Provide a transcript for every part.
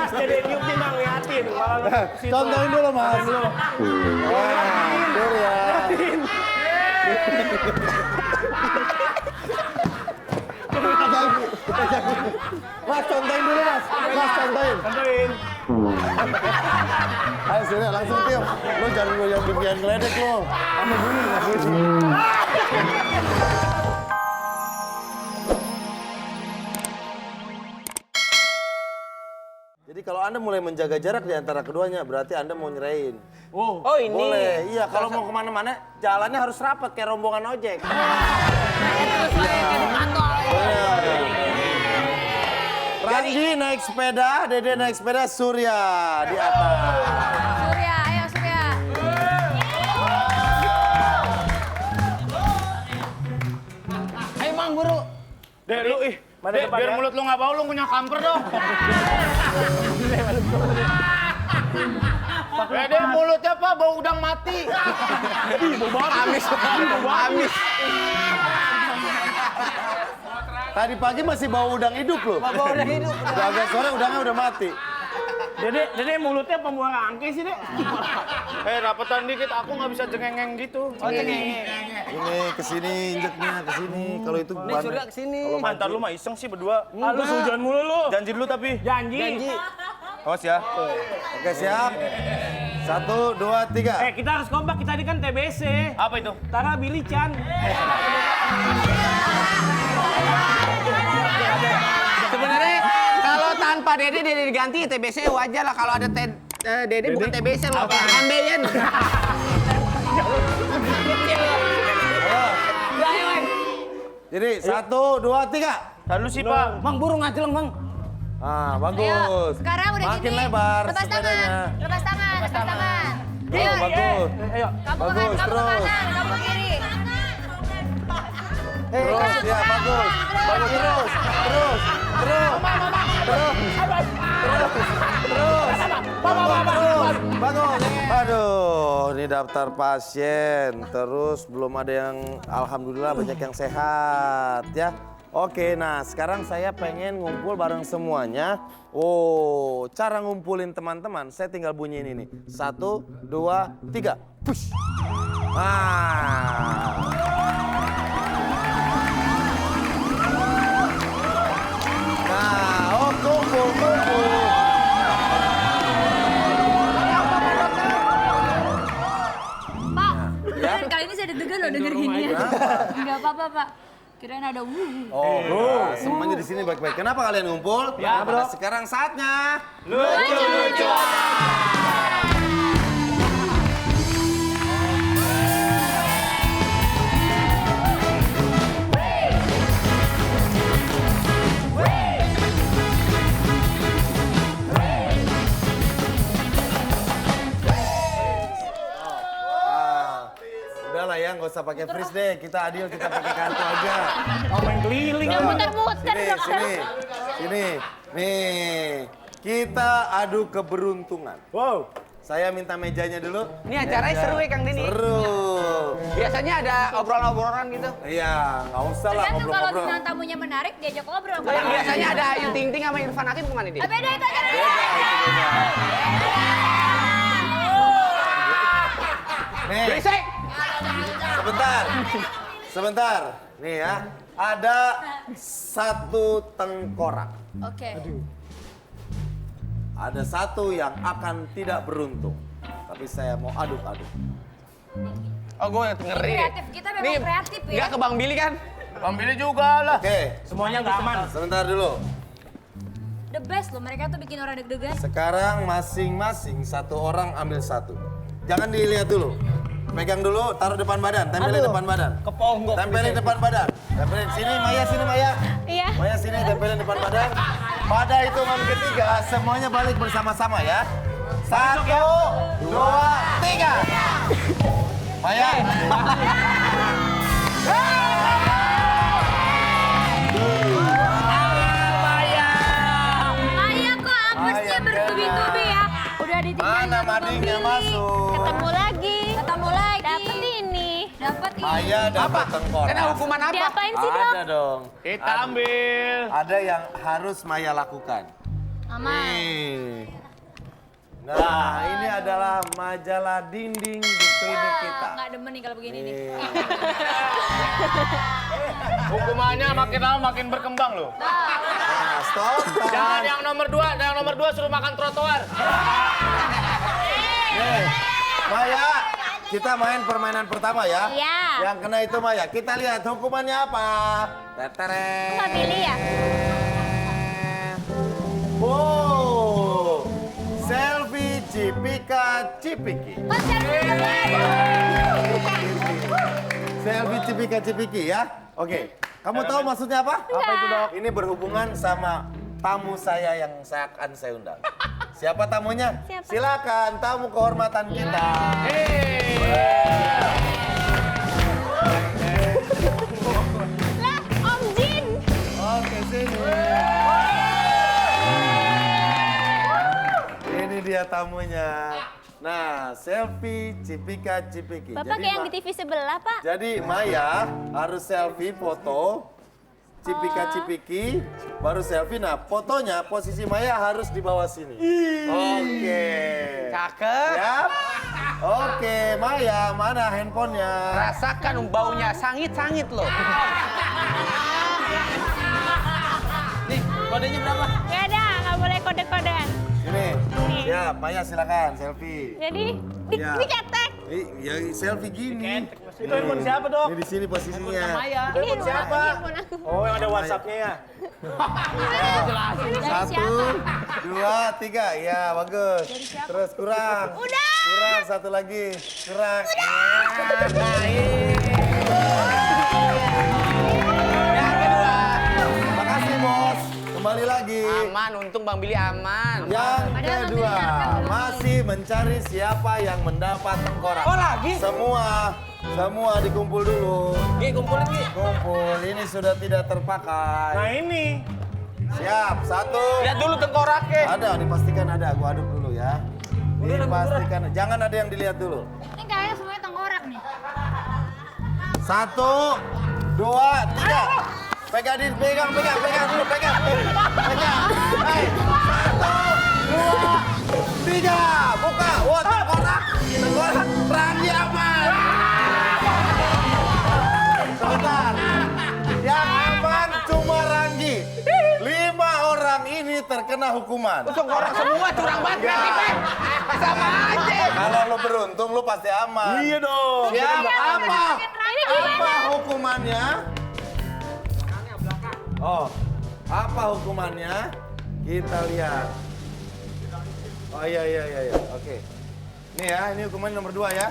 Mas jadi niup nih Bang, liatin. Contohin dulu Mas. Wah, Surya. Mas, contohin dulu Mas. Mas, contohin. Contohin. Ayo Surya, langsung tiup. Lu jangan gue yang bikin geledek lu. Sama bunyi Mas. Jadi kalau Anda mulai menjaga jarak di antara keduanya, berarti Anda mau nyerahin. Oh ini. Boleh, iya. Kalau mau kemana-mana, jalannya harus rapat kayak rombongan ojek. Randy naik sepeda, Dede naik sepeda, Surya di atas. Surya, ayo Surya. Ayo Mang, buru. Dek lu Dek, biar mulut lu nggak bau, lu punya kamper dong. Dek, mulutnya Pak bau udang mati. Bau banget. Amis. Amis. Tadi pagi masih bau udang hidup loh. Bau udang hidup. Udah agak sore udangnya udah mati. Dede mulutnya pembuang angke sih, Dek. Rapetan dikit, aku nggak bisa jengengeng gitu. Oh, cengeng. Ini kesini, injeknya kesini. Kalau itu Nih Surya kesini. Kalau mantan lu mah iseng sih berdua. Lu sujuan mulu lu. Janji dulu tapi. Janji. Awas ya. Oke, siap. 1, 2, 3. Kita harus kompak, kita ini kan TBC. Apa itu? Tara Billy Chan. Sebenarnya kalau tanpa Dede diganti TBC wajar lah. Kalau ada Dede bukan TBC loh. Ambeien. Jadi 1, 2, 3. Lalu sih Pak. Mang buru ngajeleng Mang. Ah, bagus. Ayo, sekarang udah makin gini. lebar Lepas sepedanya. tangan. Lepas tangan. Ayo, Bagus. kamu ke Bagus, kamu ke terus. kanan, kamu ke kiri. Terus, ya bagus. Bagus terus. Terus. Bagus. Aduh, ini daftar pasien. Terus belum ada yang, alhamdulillah banyak yang sehat ya. Oke, nah sekarang saya pengen ngumpul bareng semuanya. Oh, cara ngumpulin teman-teman, saya tinggal bunyiin ini. 1, 2, 3. Push. Nah, oh kumpul. Pak, kali ini saya deg-degan loh denger gini ya. Enggak apa-apa, Pak. Kirain ada Oh, semuanya di sini baik-baik. Kenapa kalian ngumpul? Ya, bro. Sekarang saatnya lucu-lucuan. Udahlah ya, nggak usah pakai freeze deh. Kita adil, kita pakai kartu aja. Oh, main keliling. Jangan muter-muter, dokter. Sini. Nih, kita adu keberuntungan. Wow. Saya minta mejanya dulu. Ini acaranya seru ya Kang Dini. Seru. Biasanya ada obrolan-obrolan gitu. Iya, nggak usah lah Tergantung kalau ngobrol-ngobrol. bintang tamunya menarik, diajak ngobrol. Yang biasanya ada Ayu Ting Ting sama Irfan Hakim kemana dia? Beda itu aja. Nih, Berisik! sebentar. Nih ya, ada satu tengkorak. Oke. Ada satu yang akan tidak beruntung. Tapi saya mau aduk-aduk. Oh gue ngeri. Kreatif, kita memang kreatif ya. Enggak ke Bang Billy kan? Bang Billy juga lah. Oke, Semuanya nggak aman. sebentar dulu. The best loh, mereka tuh bikin orang deg-degan. Sekarang masing-masing satu orang ambil satu. Jangan dilihat dulu. Pegang dulu, taruh depan badan, tempelin depan badan. Keponggok. Tempelin depan badan. Tempelin sini, Maya. Iya. Maya sini, tempelin depan badan. Pada hitungan ketiga, semuanya balik bersama-sama ya. 1, 2, 3. Maya. Maya kok apesnya bertubi-tubi ya. Udah ditinggal Mana sama Bang madingnya Billy. masuk? Ketemu lagi. Dapat ini. Dapat ini. Maya dapat tengkorak. Kena hukuman apa? Diapain sih, Dok? Ada dong. Kita ambil. Ada yang harus Maya lakukan. Aman. Nih. Nah, ini adalah majalah dinding di klinik kita. Nggak demen nih kalau begini nih. Hukumannya makin lama makin berkembang loh. Nah, stop. Jangan yang nomor 2 suruh makan trotoar. Nih, Maya, kita main permainan pertama ya. Iya. Yang kena itu Maya. Kita lihat hukumannya apa. Tetere. Nggak pilih ya? Wow, selfie Cipika Cipiki. Selfie Cipika Cipiki ya. Oke, kamu tahu maksudnya apa? Apa itu dok? Ini berhubungan sama tamu saya yang akan saya undang. Siapa tamunya? Siapa? Silakan tamu kehormatan kita. Lah, Om Jin. Oke, sini. Ini dia tamunya. Nah, selfie Cipika Cipiki. Bapak kayak yang di TV sebelah, Pak. Jadi Maya harus selfie foto Cipika Cipiki, baru selfie. Nah, fotonya posisi Maya harus di bawah sini. Oke. Cakep. Siap? Oke, Maya, mana handphonenya? Rasakan baunya sangit-sangit loh. Nih, kodenya berapa? Nggak ada, nggak boleh kode-kodean. Ini. Siap, Maya silakan selfie. Jadi, Ya. diketek. Ya selfie gini. Itu handphone siapa dok? Ini di sini posisinya. Handphone siapa? Handphone aku. Oh yang ada WhatsApp-nya ya. Dari 1, siapa? 2, 3, ya bagus. Terus kurang. Udah. Kurang satu lagi. Kurang. Yang kedua. Makasih bos. Kembali lagi. Aman, untung Bang Billy aman. Yang Padahal kedua, Bang Billy belum masih mencari siapa yang mendapat tengkorak. Oh, lagi? Semua dikumpul dulu. Gi, kumpulin Gi. Kumpul, ini sudah tidak Nah terpakai. ini. Siap, 1. Lihat dulu tengkoraknya. Ada, dipastikan ada. Aku aduk dulu ya. Dipastikan, jangan ada yang dilihat dulu. Ini kayaknya semuanya tengkorak nih. 1, 2, 3. Pegang dulu, pegang. Hai. 1, 2, 3. Buka. Wah, tengkorak. Ranggi aman. Sebentar. Yang aman cuma Ranggi. 5 orang ini terkena hukuman. Tengkorak semua curang banget Enggak. kreatifnya. Sama aja. Kalau lu beruntung, lu pasti aman. Iya dong. Siap, apa? Ini gimana? Apa hukumannya? Oh, apa hukumannya? Kita lihat. Oh iya. Oke. Nih ya, ini hukuman nomor 2 ya.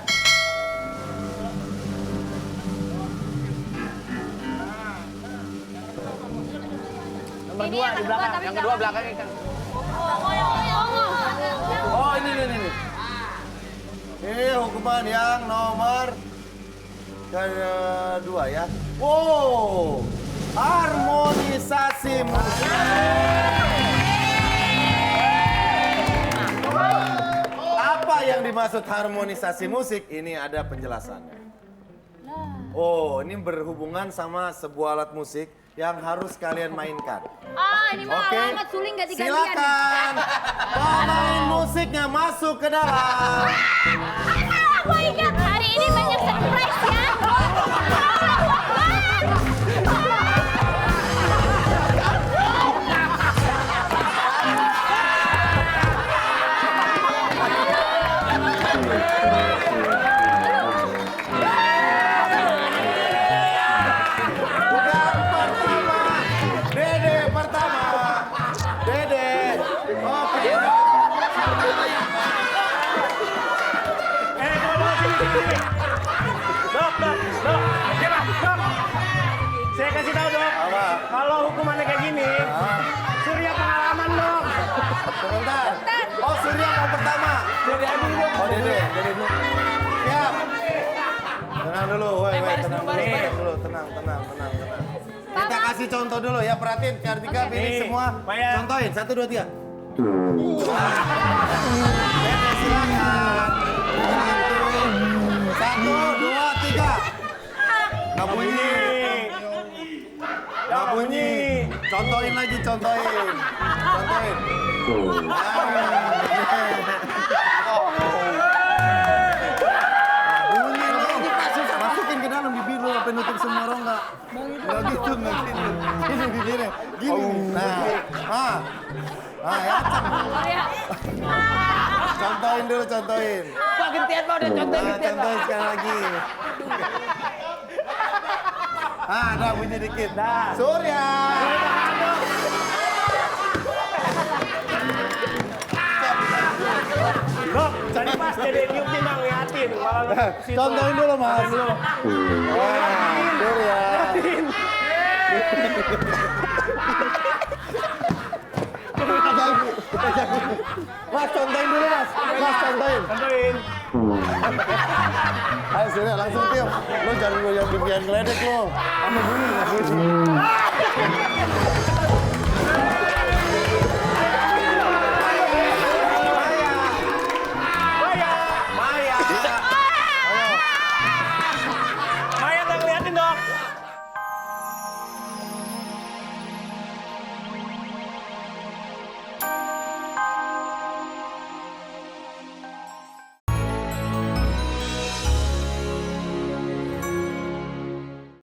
Nomor 2 di belakang. Yang kedua belakangnya kan. Oh, ini. Ini hukuman yang nomor kedua ya. Wow, harmonisasi musik. Apa yang dimaksud harmonisasi musik? Ini ada penjelasannya. Oh, ini berhubungan sama sebuah alat musik yang harus kalian mainkan. Ah, ini mah Oke, alamat suling ganti-gantian. silakan. Pemain musiknya masuk ke dalam. Aku ingat hari ini banyak surprise ya. Yang pertama, Dede pertama. Dede. Oke. Sini. Dok. Saya kasih tahu dok. Apa? Kalau hukumannya kayak gini, Surya pengalaman dong. Sebentar. Oh, Surya yang pertama. Oh, Dede dulu. Siap. Tenang dulu, woi, tenang dulu. Kita kasih contoh dulu ya, perhatiin Kartika pilih Nih, semua. Maya. Contohin, 1, 2, 3. Dede silakan. 1, 2, 3. Nggak bunyi. Nggak bunyi. Contohin lagi, contohin. Masukin ke dalam bibir lu, sampai nutup semua rongga. Nggak gitu, nggak gitu. Gini bibirnya, gini. Nah, ya. Oh ya. Contohin dulu, contohin. Pak gantian Pak, udah contohin gantian Pak. Contohin sekali lagi. Ada bunyi dikit. Surya. Dok, tadi pas Dede niupin bang, liatin. Malah situ. Contohin dulu, Mas. Surya. Mas, contohin dulu, Mas. Mas, contohin. Contohin. Ayo, Surya, langsung tiup. Lo jangan gue yang bikin geledek lo. Sama bunyi, nggak bunyi.